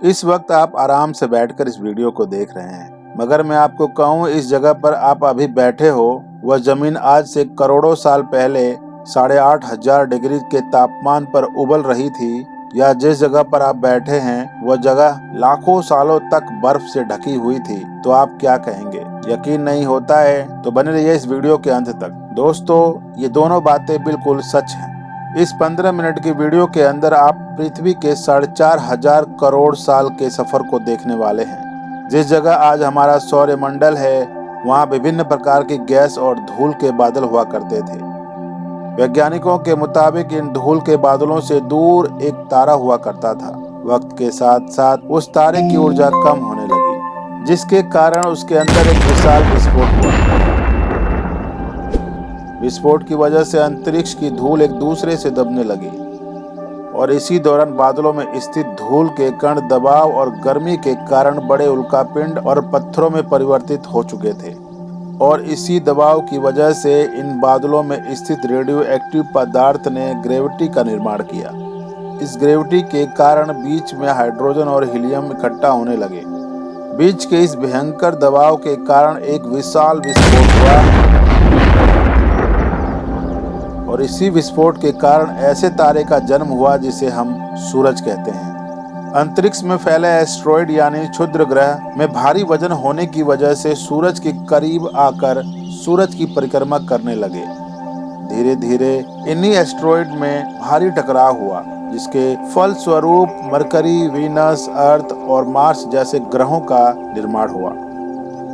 इस वक्त आप आराम से बैठकर इस वीडियो को देख रहे हैं, मगर मैं आपको कहूँ इस जगह पर आप अभी बैठे हो वह जमीन आज से करोड़ों साल पहले 8,500 डिग्री के तापमान पर उबल रही थी, या जिस जगह पर आप बैठे हैं वह जगह लाखों सालों तक बर्फ से ढकी हुई थी, तो आप क्या कहेंगे? यकीन नहीं होता है तो बने रहिए इस वीडियो के अंत तक। दोस्तों, ये दोनों बातें बिल्कुल सच हैं। इस 15 मिनट की वीडियो के अंदर आप पृथ्वी के 4,500 करोड़ साल के सफर को देखने वाले हैं। जिस जगह आज हमारा सौरमंडल है, वहाँ विभिन्न प्रकार की गैस और धूल के बादल हुआ करते थे। वैज्ञानिकों के मुताबिक इन धूल के बादलों से दूर एक तारा हुआ करता था। वक्त के साथ साथ उस तारे की ऊर्जा कम होने लगी, जिसके कारण उसके अंदर एक विशाल विस्फोट हुआ। विस्फोट की वजह से अंतरिक्ष की धूल एक दूसरे से दबने लगी और इसी दौरान बादलों में स्थित धूल के कण दबाव और गर्मी के कारण बड़े उल्कापिंड और पत्थरों में परिवर्तित हो चुके थे, और इसी दबाव की वजह से इन बादलों में स्थित रेडियो एक्टिव पदार्थ ने ग्रेविटी का निर्माण किया। इस ग्रेविटी के कारण बीच में हाइड्रोजन और हीलियम इकट्ठा होने लगे। बीच के इस भयंकर दबाव के कारण एक विशाल विस्फोट हुआ और इसी विस्फोट के कारण ऐसे तारे का जन्म हुआ जिसे हम सूरज कहते हैं। अंतरिक्ष में फैले एस्ट्रॉयड यानी क्षुद्र ग्रह में भारी वजन होने की वजह से सूरज के करीब आकर सूरज की परिक्रमा करने लगे। धीरे धीरे इन्हीं एस्ट्रॉयड में भारी टकराव हुआ, जिसके फलस्वरूप मरकरी, वीनस, अर्थ और मार्स जैसे ग्रहों का निर्माण हुआ।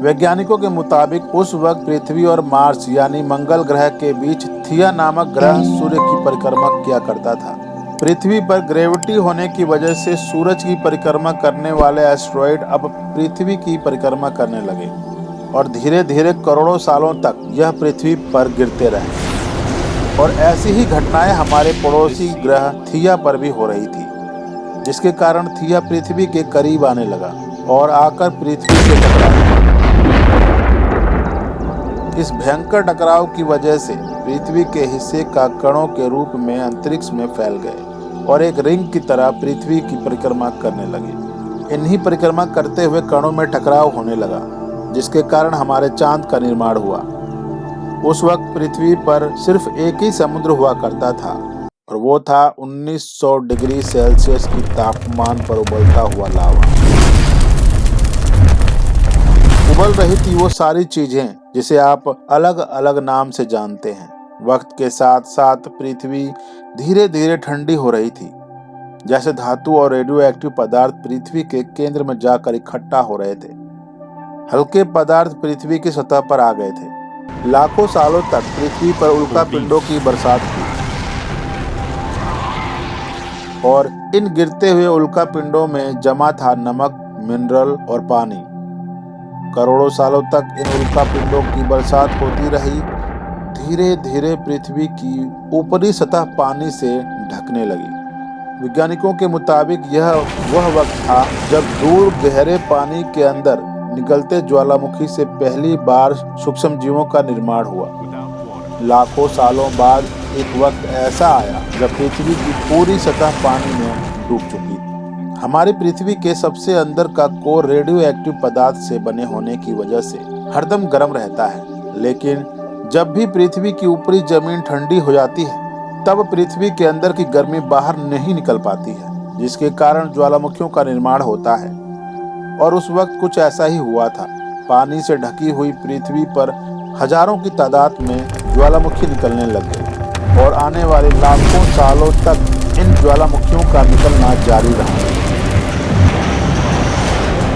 वैज्ञानिकों के मुताबिक उस वक्त पृथ्वी और मार्स यानी मंगल ग्रह के बीच थिया नामक ग्रह सूर्य की परिक्रमा किया करता था। पृथ्वी पर ग्रेविटी होने की वजह से सूरज की परिक्रमा करने वाले एस्ट्रॉयड अब पृथ्वी की परिक्रमा करने लगे और धीरे धीरे करोड़ों सालों तक यह पृथ्वी पर गिरते रहे। और ऐसी ही घटनाएं हमारे पड़ोसी ग्रह थिया पर भी हो रही थी, जिसके कारण थिया पृथ्वी के करीब आने लगा और आकर पृथ्वी से टकराया। इस भयंकर टकराव की वजह से पृथ्वी के हिस्से का कणों के रूप में अंतरिक्ष में फैल गए और एक रिंग की तरह पृथ्वी की परिक्रमा करने लगे। इन्हीं परिक्रमा करते हुए कणों में टकराव होने लगा, जिसके कारण हमारे चांद का निर्माण हुआ। उस वक्त पृथ्वी पर सिर्फ एक ही समुद्र हुआ करता था और वो था 1900 डिग्री सेल्सियस की तापमान पर उबलता हुआ लावा। उबल रही थी वो सारी चीजें जिसे आप अलग अलग नाम से जानते हैं। वक्त के साथ साथ पृथ्वी धीरे धीरे ठंडी हो रही थी, जैसे धातु और रेडियो एक्टिव पदार्थ पृथ्वी के केंद्र में जाकर इकट्ठा हो रहे थे। हल्के पदार्थ पृथ्वी की सतह पर आ गए थे। लाखों सालों तक पृथ्वी पर उल्कापिंडों की बरसात हुई और इन गिरते हुए उल्कापिंडों में जमा था नमक, मिनरल और पानी। करोड़ों सालों तक इन उल्कापिंडों की बरसात होती रही। धीरे धीरे पृथ्वी की ऊपरी सतह पानी से ढकने लगी। वैज्ञानिकों के मुताबिक यह वह वक्त था जब दूर गहरे पानी के अंदर निकलते ज्वालामुखी से पहली बार सूक्ष्म जीवों का निर्माण हुआ। लाखों सालों बाद एक वक्त ऐसा आया जब पृथ्वी की पूरी सतह पानी में डूब चुकी थी। हमारी पृथ्वी के सबसे अंदर का कोर रेडियो एक्टिव पदार्थ से बने होने की वजह से हरदम गर्म रहता है, लेकिन जब भी पृथ्वी की ऊपरी जमीन ठंडी हो जाती है तब पृथ्वी के अंदर की गर्मी बाहर नहीं निकल पाती है, जिसके कारण ज्वालामुखियों का निर्माण होता है। और उस वक्त कुछ ऐसा ही हुआ था। पानी से ढकी हुई पृथ्वी पर हजारों की तादाद में ज्वालामुखी निकलने लग गए और आने वाले लाखों सालों तक इन ज्वालामुखियों का निकलना जारी रहा,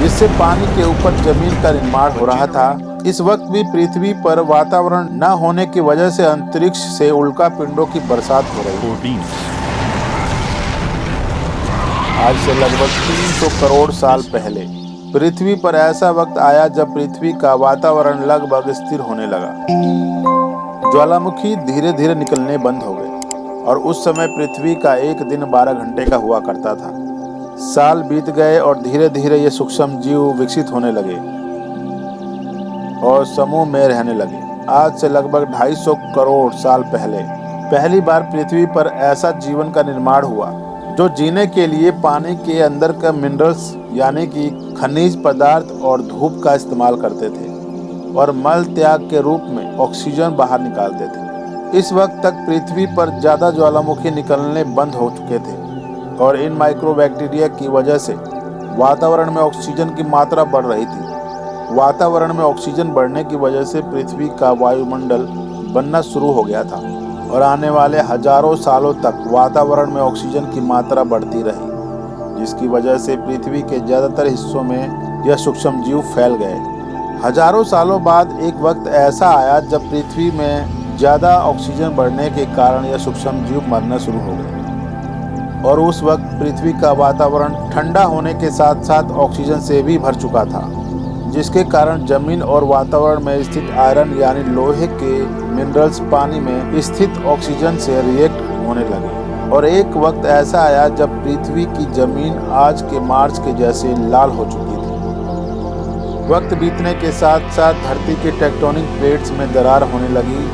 जिससे पानी के ऊपर जमीन का निर्माण हो रहा था। इस वक्त भी पृथ्वी पर वातावरण न होने की वजह से अंतरिक्ष से उल्कापिंडों की बरसात हो रही है। आज से लगभग 300 करोड़ साल पहले पृथ्वी पर ऐसा वक्त आया जब पृथ्वी का वातावरण लगभग स्थिर होने लगा। ज्वालामुखी धीरे धीरे निकलने बंद हो गए और उस समय पृथ्वी का एक दिन 12 घंटे का हुआ करता था। साल बीत गए और धीरे धीरे ये सूक्ष्म जीव विकसित होने लगे और समूह में रहने लगे। आज से लगभग 250 करोड़ साल पहले पहली बार पृथ्वी पर ऐसा जीवन का निर्माण हुआ जो जीने के लिए पानी के अंदर का मिनरल्स यानी कि खनिज पदार्थ और धूप का इस्तेमाल करते थे और मल त्याग के रूप में ऑक्सीजन बाहर निकालते थे। इस वक्त तक पृथ्वी पर ज्यादा ज्वालामुखी निकलने बंद हो चुके थे और इन माइक्रोबैक्टीरिया की वजह से वातावरण में ऑक्सीजन की मात्रा बढ़ रही थी। वातावरण में ऑक्सीजन बढ़ने की वजह से पृथ्वी का वायुमंडल बनना शुरू हो गया था और आने वाले हजारों सालों तक वातावरण में ऑक्सीजन की मात्रा बढ़ती रही, जिसकी वजह से पृथ्वी के ज्यादातर हिस्सों में यह सूक्ष्म जीव फैल गए। हजारों सालों बाद एक वक्त ऐसा आया जब पृथ्वी में ज्यादा ऑक्सीजन बढ़ने के कारण यह सूक्ष्म जीव मरना शुरू हो गए और उस वक्त पृथ्वी का वातावरण ठंडा होने के साथ साथ ऑक्सीजन से भी भर चुका था, जिसके कारण जमीन और वातावरण में स्थित आयरन यानी लोहे के मिनरल्स पानी में स्थित ऑक्सीजन से रिएक्ट होने लगे। और एक वक्त ऐसा आया जब पृथ्वी की जमीन आज के मार्च के जैसे लाल हो चुकी थी। वक्त बीतने के साथ साथ धरती के टेक्टोनिक प्लेट्स में दरार होने लगी,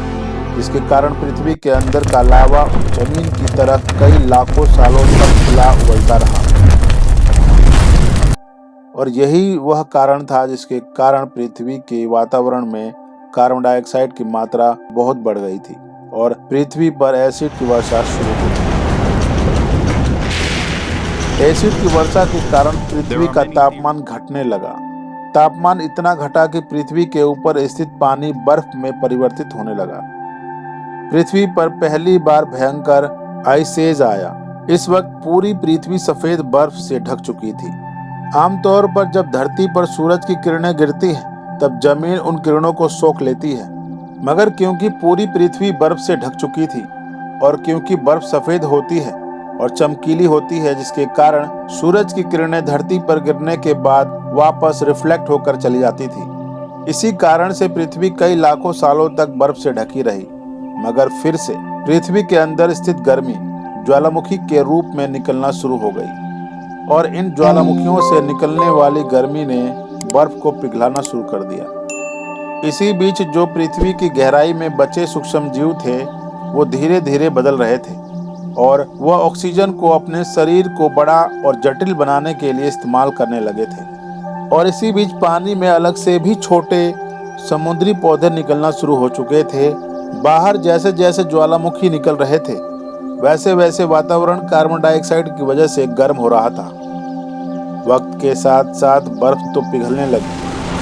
जिसके कारण पृथ्वी के अंदर का लावा जमीन की तरह कई लाखों सालों तक खुला उबलता रहा और यही वह कारण था जिसके कारण पृथ्वी के वातावरण में कार्बन डाइऑक्साइड की मात्रा बहुत बढ़ गई थी और पृथ्वी पर एसिड की वर्षा शुरू हुई। एसिड की वर्षा के कारण पृथ्वी का तापमान घटने लगा। तापमान इतना घटा कि पृथ्वी के ऊपर स्थित पानी बर्फ में परिवर्तित होने लगा। पृथ्वी पर पहली बार भयंकर आइस एज आया। इस वक्त पूरी पृथ्वी सफेद बर्फ से ढक चुकी थी। आमतौर पर जब धरती पर सूरज की किरणें गिरती हैं, तब जमीन उन किरणों को सोख लेती है, मगर क्योंकि पूरी पृथ्वी बर्फ से ढक चुकी थी और क्योंकि बर्फ सफेद होती है और चमकीली होती है, जिसके कारण सूरज की किरणें धरती पर गिरने के बाद वापस रिफ्लेक्ट होकर चली जाती थी। इसी कारण से पृथ्वी कई लाखों सालों तक बर्फ से ढकी रही, मगर फिर से पृथ्वी के अंदर स्थित गर्मी ज्वालामुखी के रूप में निकलना शुरू हो गई और इन ज्वालामुखियों से निकलने वाली गर्मी ने बर्फ को पिघलाना शुरू कर दिया। इसी बीच जो पृथ्वी की गहराई में बचे सूक्ष्म जीव थे, वो धीरे धीरे बदल रहे थे और वह ऑक्सीजन को अपने शरीर को बड़ा और जटिल बनाने के लिए इस्तेमाल करने लगे थे। और इसी बीच पानी में अलग से भी छोटे समुद्री पौधे निकलना शुरू हो चुके थे। बाहर जैसे जैसे ज्वालामुखी निकल रहे थे, वैसे वैसे वातावरण कार्बन डाइऑक्साइड की वजह से गर्म हो रहा था। वक्त के साथ साथ बर्फ तो पिघलने लगी,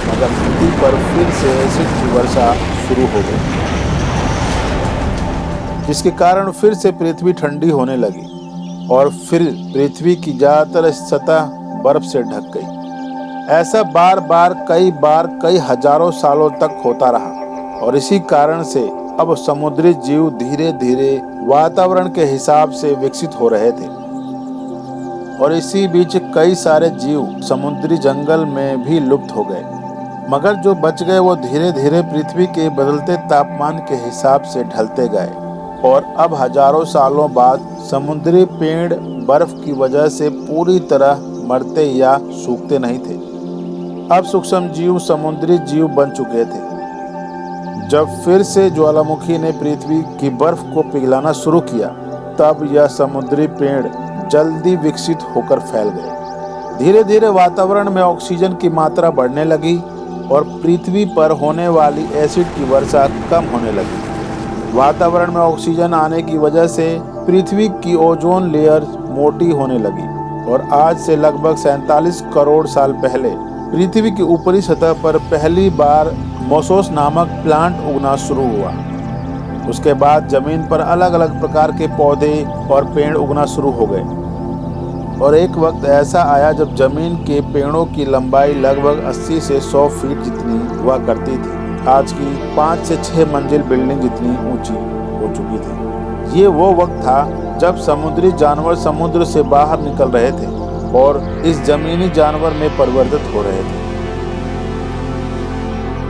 मगर पृथ्वी पर फिर से एसिड की वर्षा शुरू हो गई, जिसके कारण फिर से पृथ्वी ठंडी होने लगी और फिर पृथ्वी की ज्यादातर सतह बर्फ से ढक गई। ऐसा बार कई हजारों सालों तक होता रहा और इसी कारण से अब समुद्री जीव धीरे धीरे वातावरण के हिसाब से विकसित हो रहे थे और इसी बीच कई सारे जीव समुद्री जंगल में भी लुप्त हो गए, मगर जो बच गए वो धीरे धीरे पृथ्वी के बदलते तापमान के हिसाब से ढलते गए और अब हजारों सालों बाद समुद्री पेड़ बर्फ की वजह से पूरी तरह मरते या सूखते नहीं थे। अब सूक्ष्म जीव समुद्री जीव बन चुके थे। जब फिर से ज्वालामुखी ने पृथ्वी की बर्फ को पिघलाना शुरू किया, तब यह समुद्री पेड़ जल्दी विकसित होकर फैल गए। धीरे धीरे वातावरण में ऑक्सीजन की मात्रा बढ़ने लगी और पृथ्वी पर होने वाली एसिड की वर्षा कम होने लगी। वातावरण में ऑक्सीजन आने की वजह से पृथ्वी की ओजोन लेयर मोटी होने लगी और आज से लगभग 47 करोड़ साल पहले पृथ्वी की ऊपरी सतह पर पहली बार मोसोस नामक प्लांट उगना शुरू हुआ। उसके बाद जमीन पर अलग अलग प्रकार के पौधे और पेड़ उगना शुरू हो गए और एक वक्त ऐसा आया जब जमीन के पेड़ों की लंबाई लगभग 80 से 100 फीट जितनी हुआ करती थी। आज की 5 से 6 मंजिल बिल्डिंग जितनी ऊंची हो चुकी थी। ये वो वक्त था जब समुद्री जानवर समुद्र से बाहर निकल रहे थे और इस जमीनी जानवर में परिवर्तित हो रहे थे।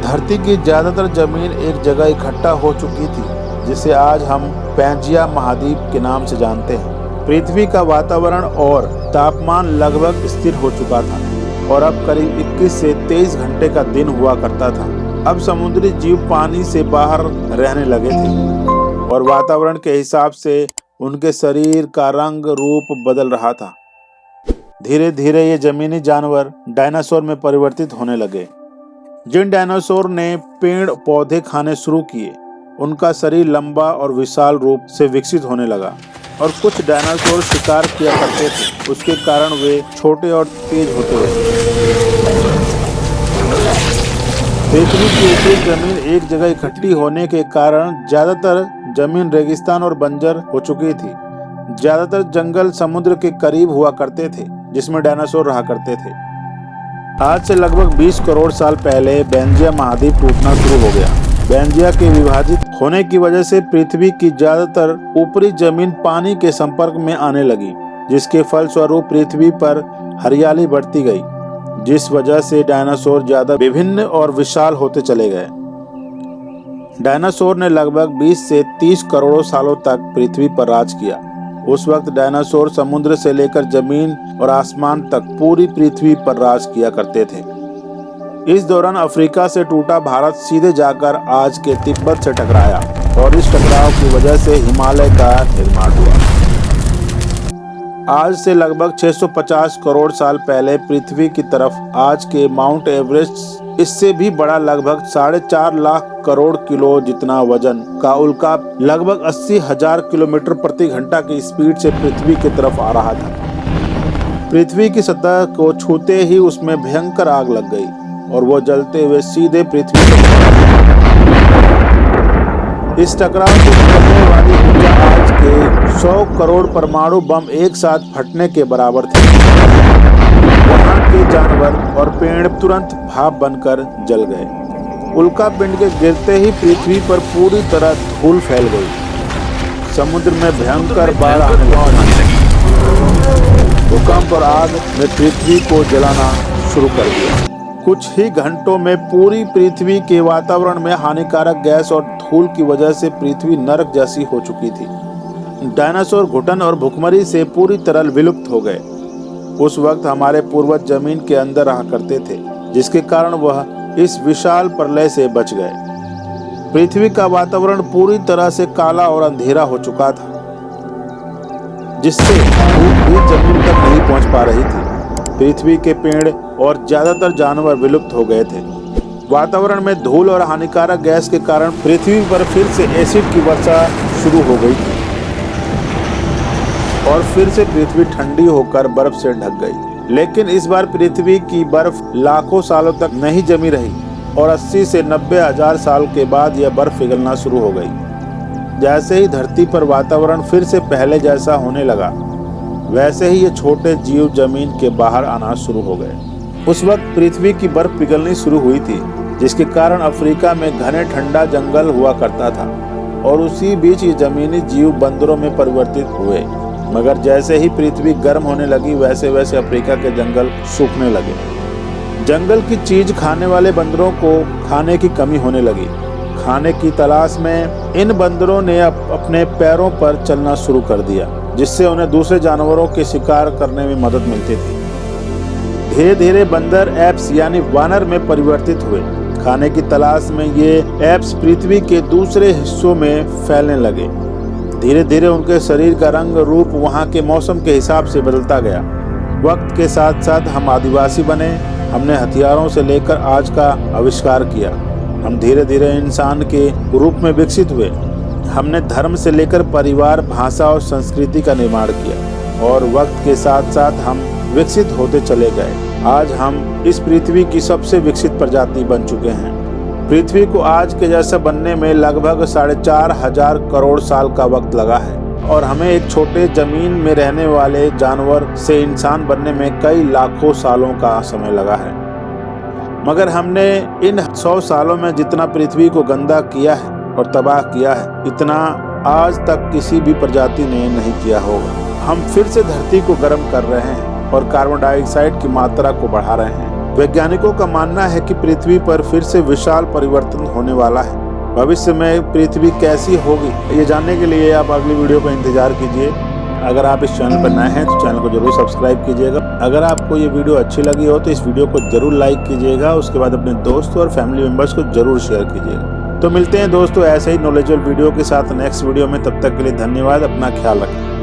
धरती की ज्यादातर जमीन एक जगह इकट्ठा हो चुकी थी, जिसे आज हम पैंजिया महाद्वीप के नाम से जानते हैं। पृथ्वी का वातावरण और तापमान लगभग स्थिर हो चुका था और अब करीब 21 से 23 घंटे का दिन हुआ करता था। अब समुद्री जीव पानी से बाहर रहने लगे थे और वातावरण के हिसाब से उनके शरीर का रंग रूप बदल रहा था। धीरे धीरे ये जमीनी जानवर डायनासोर में परिवर्तित होने लगे। जिन डायनासोर ने पेड़ पौधे खाने शुरू किए, उनका शरीर लंबा और विशाल रूप से विकसित होने लगा, और कुछ डायनासोर शिकार किया करते थे, उसके कारण वे छोटे और तेज होते रहे। पृथ्वी की ऊपरी जमीन एक जगह इकट्ठी होने के कारण ज्यादातर जमीन रेगिस्तान और बंजर हो चुकी थी। ज्यादातर जंगल समुद्र के करीब हुआ करते थे, जिसमें डायनासोर रहा करते थे। आज से लगभग 20 करोड़ साल पहले बेंजिया महाद्वीप टूटना शुरू हो गया। बेंजिया के विभाजित होने की वजह से पृथ्वी की ज्यादातर ऊपरी जमीन पानी के संपर्क में आने लगी, जिसके फलस्वरूप पृथ्वी पर हरियाली बढ़ती गई, जिस वजह से डायनासोर ज्यादा विभिन्न और विशाल होते चले गए। डायनासोर ने लगभग 20 से 30 करोड़ सालों तक पृथ्वी पर राज किया। उस वक्त डायनासोर समुद्र से लेकर जमीन और आसमान तक पूरी पृथ्वी पर राज किया करते थे। इस दौरान अफ्रीका से टूटा भारत सीधे जाकर आज के तिब्बत से टकराया, और इस टकराव की वजह से हिमालय का निर्माण हुआ। आज से लगभग 650 करोड़ साल पहले पृथ्वी की तरफ आज के माउंट एवरेस्ट, इससे भी बड़ा लगभग 4.5 लाख करोड़ किलो जितना वजन का उल्का लगभग 80,000 किलोमीटर प्रति घंटा की स्पीड से पृथ्वी की तरफ आ रहा था। पृथ्वी की सतह को छूते ही उसमें भयंकर आग लग गई, और वो जलते हुए सीधे पृथ्वी पर। इस टकराव से निकलने वाली ऊर्जा आज के 100 करोड़ परमाणु बम एक साथ फटने के बराबर थी। वहाँ के जानवर और पेड़ तुरंत भाप बनकर जल गए। उल्का पिंड के गिरते ही पृथ्वी पर पूरी तरह धूल फैल गई। समुद्र में भयंकर बाढ़ आने लगी। भूकंप और आग ने पृथ्वी को जलाना शुरू कर दिया। कुछ ही घंटों में पूरी पृथ्वी के वातावरण में हानिकारक गैस और धूल की वजह से पृथ्वी नरक जैसी हो चुकी थी। डायनासोर घुटन और भुखमरी से पूरी तरह विलुप्त हो गए। उस वक्त हमारे पूर्वज जमीन के अंदर रहा करते थे, जिसके कारण वह इस विशाल प्रलय से बच गए। पृथ्वी का वातावरण पूरी तरह से काला और अंधेरा हो चुका था, जिससे धूप भी जमीन तक नहीं पहुंच पा रही थी। पृथ्वी के पेड़ और ज्यादातर जानवर विलुप्त हो गए थे। वातावरण में धूल और हानिकारक गैस के कारण पृथ्वी पर फिर से एसिड की वर्षा शुरू हो गई थी, और फिर से पृथ्वी ठंडी होकर बर्फ से ढक गई। लेकिन इस बार पृथ्वी की बर्फ लाखों सालों तक नहीं जमी रही, और 80 से 90 हजार साल के बाद यह बर्फ पिघलना शुरू हो गई। जैसे ही धरती पर वातावरण फिर से पहले जैसा होने लगा, वैसे ही ये छोटे जीव जमीन के बाहर आना शुरू हो गए। उस वक्त पृथ्वी की बर्फ पिघलनी शुरू हुई थी, जिसके कारण अफ्रीका में घने ठंडा जंगल हुआ करता था, और उसी बीच ये जमीनी जीव बंदरों में परिवर्तित हुए। मगर जैसे ही पृथ्वी गर्म होने लगी, वैसे वैसे अफ्रीका के जंगल सूखने लगे। जंगल की चीज खाने वाले बंदरों को खाने की कमी होने लगी। खाने की तलाश में इन बंदरों ने अपने पैरों पर चलना शुरू कर दिया, जिससे उन्हें दूसरे जानवरों के शिकार करने में मदद मिलती थी। धीरे धीरे बंदर एप्स यानी वानर में परिवर्तित हुए। खाने की तलाश में ये एप्स पृथ्वी के दूसरे हिस्सों में फैलने लगे। धीरे धीरे उनके शरीर का रंग रूप वहाँ के मौसम के हिसाब से बदलता गया। वक्त के साथ साथ हम आदिवासी बने। हमने हथियारों से लेकर आज का आविष्कार किया। हम धीरे धीरे इंसान के रूप में विकसित हुए। हमने धर्म से लेकर परिवार, भाषा और संस्कृति का निर्माण किया, और वक्त के साथ साथ हम विकसित होते चले गए। आज हम इस पृथ्वी की सबसे विकसित प्रजाति बन चुके हैं। पृथ्वी को आज के जैसा बनने में लगभग 4,500 करोड़ साल का वक्त लगा है, और हमें एक छोटे जमीन में रहने वाले जानवर से इंसान बनने में कई लाखों सालों का समय लगा है। मगर हमने इन 100 सालों में जितना पृथ्वी को गंदा किया है और तबाह किया है, इतना आज तक किसी भी प्रजाति ने नहीं किया होगा। हम फिर से धरती को गर्म कर रहे हैं और कार्बन डाइऑक्साइड की मात्रा को बढ़ा रहे हैं। वैज्ञानिकों का मानना है कि पृथ्वी पर फिर से विशाल परिवर्तन होने वाला है। भविष्य में पृथ्वी कैसी होगी, ये जानने के लिए आप अगली वीडियो का इंतजार कीजिए। अगर आप इस चैनल पर नए हैं तो चैनल को जरूर सब्सक्राइब कीजिएगा। अगर आपको ये वीडियो अच्छी लगी हो तो इस वीडियो को जरूर लाइक कीजिएगा। उसके बाद अपने दोस्त और फैमिली मेम्बर्स को जरूर शेयर कीजिएगा। तो मिलते हैं दोस्तों ऐसे ही नॉलेजेबल वीडियो के साथ नेक्स्ट वीडियो में। तब तक के लिए धन्यवाद, अपना ख्याल रखें।